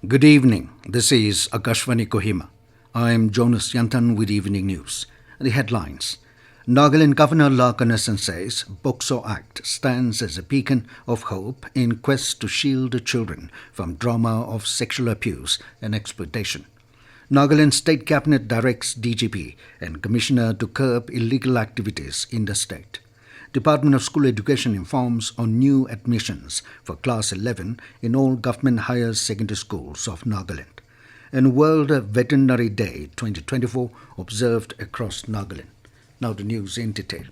Good evening. This is Akashvani Kohima. I am Jonas Yantan with Evening News. The headlines. Nagaland Governor Ganesan says POSCO Act stands as a beacon of hope in quest to shield children from drama of sexual abuse and exploitation. Nagaland State Cabinet directs DGP and Commissioner to curb illegal activities in the state. Department of School Education informs on new admissions for Class 11 in all government higher secondary schools of Nagaland. And World Veterinary Day 2024 observed across Nagaland. Now the news in detail.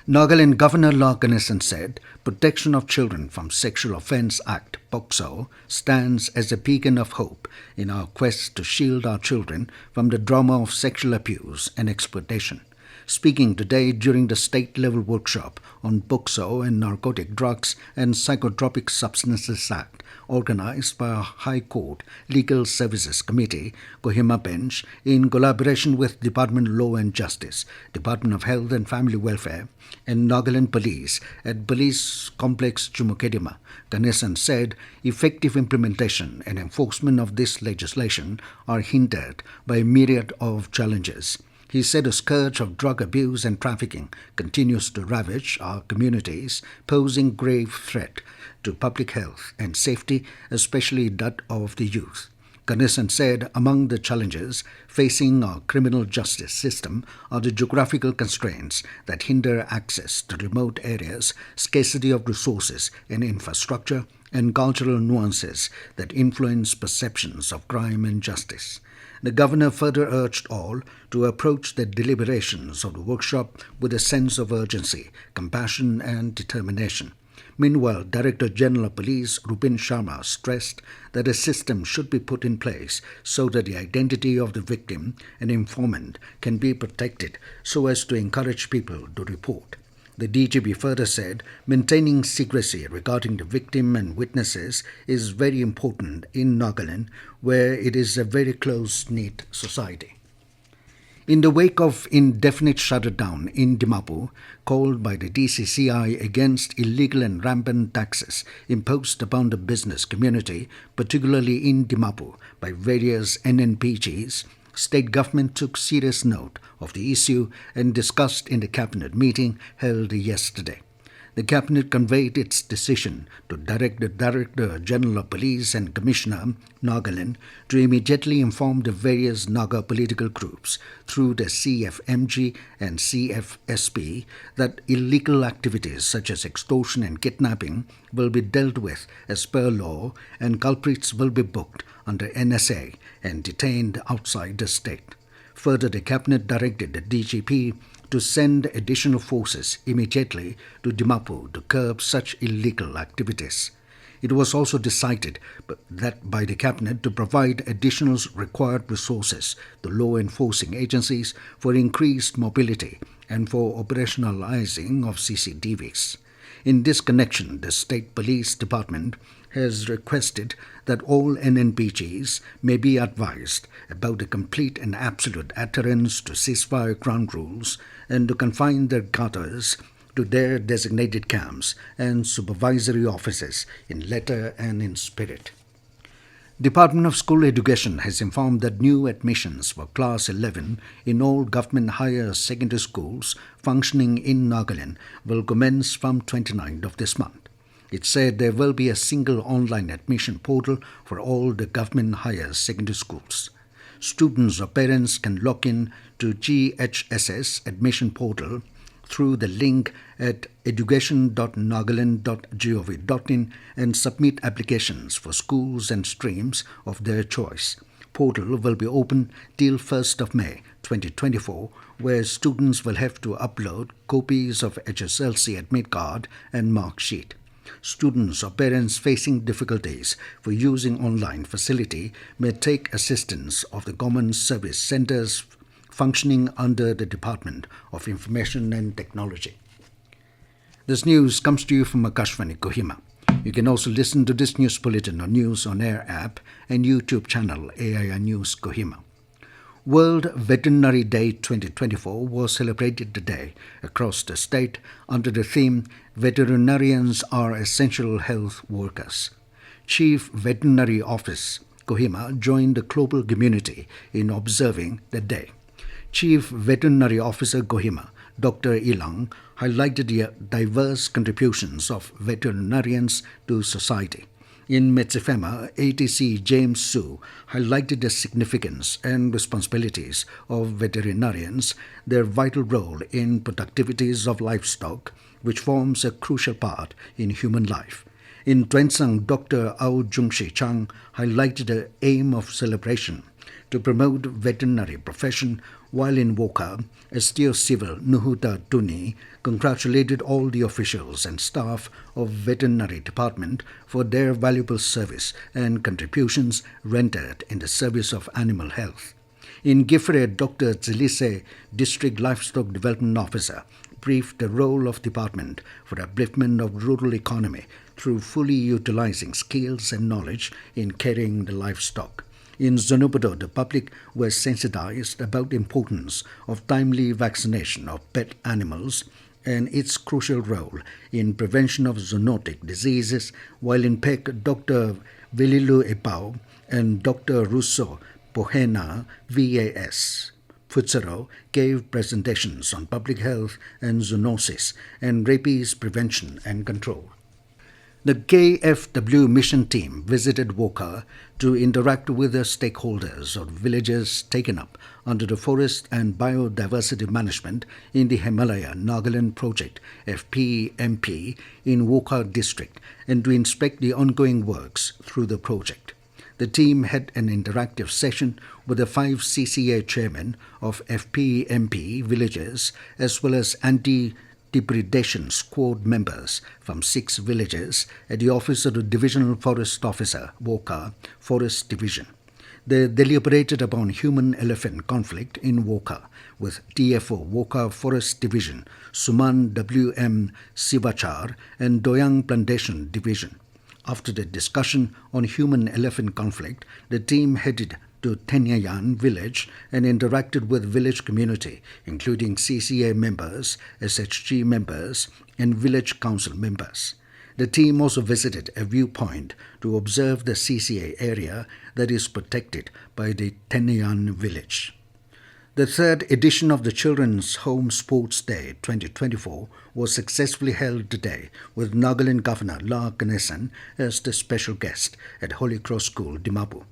Nagaland Governor Ganesan said Protection of Children from Sexual Offence Act POSCO stands as a beacon of hope in our quest to shield our children from the drama of sexual abuse and exploitation. Speaking today during the state-level workshop on POSCO and Narcotic Drugs and Psychotropic Substances Act, organized by our High Court Legal Services Committee, Kohima Bench, in collaboration with Department of Law and Justice, Department of Health and Family Welfare, and Nagaland Police at Police Complex Chumukedima, Ganesan said effective implementation and enforcement of this legislation are hindered by a myriad of challenges. He said a scourge of drug abuse and trafficking continues to ravage our communities, posing grave threat to public health and safety, especially that of the youth. Ganesan said among the challenges facing our criminal justice system are the geographical constraints that hinder access to remote areas, scarcity of resources and infrastructure, and cultural nuances that influence perceptions of crime and justice. The governor further urged all to approach the deliberations of the workshop with a sense of urgency, compassion and determination. Meanwhile, Director General of Police Rupin Sharma stressed that a system should be put in place so that the identity of the victim and informant can be protected so as to encourage people to report. The DGP further said maintaining secrecy regarding the victim and witnesses is very important in Nagaland, where it is a very close-knit society. In the wake of indefinite shutdown in Dimapur, called by the DCCI against illegal and rampant taxes imposed upon the business community, particularly in Dimapur by various NNPGs, state government took serious note of the issue and discussed in the cabinet meeting held yesterday. The cabinet conveyed its decision to direct the Director General of Police and Commissioner Nagaland to immediately inform the various Naga political groups through the CFMG and CFSP that illegal activities such as extortion and kidnapping will be dealt with as per law and culprits will be booked under NSA and detained outside the state. Further, the cabinet directed the DGP to send additional forces immediately to Dimapur to curb such illegal activities. It was also decided that by the cabinet to provide additional required resources to law enforcing agencies for increased mobility and for operationalizing of CCTVs. In this connection, the State Police Department has requested that all NNPGs may be advised about the complete and absolute adherence to ceasefire ground rules and to confine their gutters to their designated camps and supervisory offices in letter and in spirit. Department of School Education has informed that new admissions for Class 11 in all government higher secondary schools functioning in Nagaland will commence from 29th of this month. It said there will be a single online admission portal for all the government higher secondary schools. Students or parents can log in to GHSS admission portal through the link at education.nagaland.gov.in and submit applications for schools and streams of their choice. Portal will be open till 1st of May 2024, where students will have to upload copies of HSLC admit card and mark sheet. Students or parents facing difficulties for using online facility may take assistance of the Common Service Centres functioning under the Department of Information and Technology. This news comes to you from Akashvani Kohima. You can also listen to this news bulletin on News on Air app and YouTube channel AIR News Kohima. World Veterinary Day 2024 was celebrated today across the state under the theme Veterinarians are Essential Health Workers. Chief Veterinary Office Kohima joined the global community in observing the day. Chief Veterinary Officer Kohima, Dr. Ilang, highlighted the diverse contributions of veterinarians to society. In Metsefema, ATC James Su highlighted the significance and responsibilities of veterinarians, their vital role in productivities of livestock, which forms a crucial part in human life. In Twensang, Dr. Au Jungshi Chang highlighted the aim of celebration to promote veterinary profession, while in Woka, STO Civil Nuhuta Tuni congratulated all the officials and staff of Veterinary Department for their valuable service and contributions rendered in the service of animal health. In Gifre, Dr. Zilise, District Livestock Development Officer, briefed the role of department for upliftment of rural economy through fully utilizing skills and knowledge in carrying the livestock. In Zonobodo, the public were sensitized about the importance of timely vaccination of pet animals and its crucial role in prevention of zoonotic diseases, while in Pek, Dr. Velilu Epau and Dr. Russo Pohena VAS Futsero gave presentations on public health and zoonosis and rabies prevention and control. The KFW mission team visited Woka to interact with the stakeholders of villages taken up under the Forest and Biodiversity Management in the Himalaya Nagaland Project FPMP in Woka district and to inspect the ongoing works through the project. The team had an interactive session with the 5 CCA chairmen of FPMP villages as well as anti-depredation squad members from 6 villages at the office of the Divisional Forest Officer, Woka Forest Division. They deliberated upon human-elephant conflict in Woka with DFO Woka Forest Division, Suman W.M. Sivachar and Doyang Plantation Division. After the discussion on human-elephant conflict, the team headed to Tenyayan village and interacted with village community, including CCA members, SHG members, and village council members. The team also visited a viewpoint to observe the CCA area that is protected by the Tenyayan village. The 3rd edition of the Children's Home Sports Day 2024 was successfully held today with Nagaland Governor La Ganesan as the special guest at Holy Cross School, Dimapur.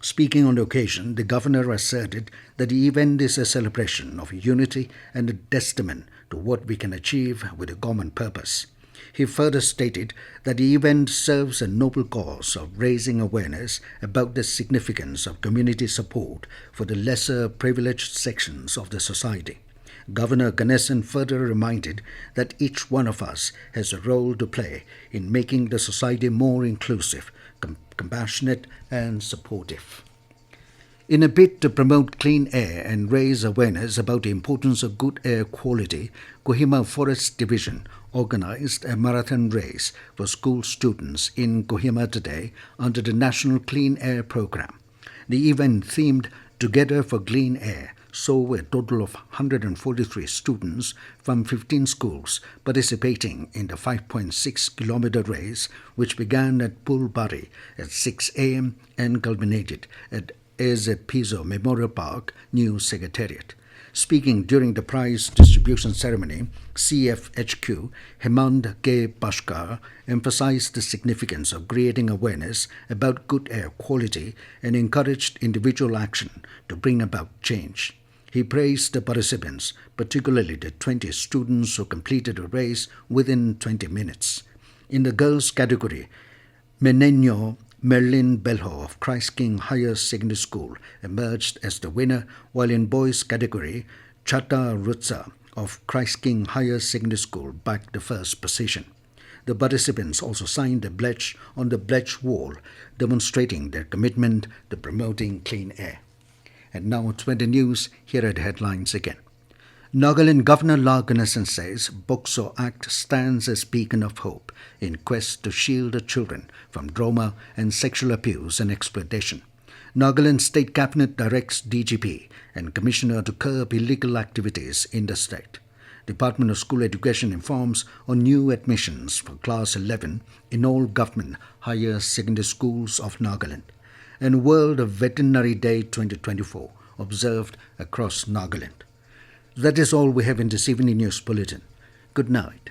Speaking on the occasion, the governor asserted that the event is a celebration of unity and a testament to what we can achieve with a common purpose. He further stated that the event serves a noble cause of raising awareness about the significance of community support for the lesser privileged sections of the society. Governor Ganesan further reminded that each one of us has a role to play in making the society more inclusive, compassionate and supportive. In a bid to promote clean air and raise awareness about the importance of good air quality, Kohima Forest Division organized a marathon race for school students in Kohima today under the National Clean Air Program. The event themed Together for Clean Air saw a total of 143 students from 15 schools participating in the 5.6-kilometer race, which began at Pulbari at 6 a.m. and culminated at Eze Piso Memorial Park, New Secretariat. Speaking during the prize distribution ceremony, CFHQ Hemant K. Pashkar emphasized the significance of creating awareness about good air quality and encouraged individual action to bring about change. He praised the participants, particularly the 20 students who completed the race within 20 minutes. In the girls' category, Menenyo Merlin Belho of Christ King Higher Secondary School emerged as the winner, while in boys' category, Chata Rutsa of Christ King Higher Secondary School backed the first position. The participants also signed a pledge on the pledge wall, demonstrating their commitment to promoting clean air. And now to the news, here are the headlines again. Nagaland Governor La Ganesan says POSCO Act stands as beacon of hope in quest to shield the children from trauma and sexual abuse and exploitation. Nagaland State Cabinet directs DGP and Commissioner to curb illegal activities in the state. Department of School Education informs on new admissions for Class 11 in all government higher secondary schools of Nagaland. and World Veterinary Day 2024 observed across Nagaland. That is all we have in this evening news bulletin. Good night.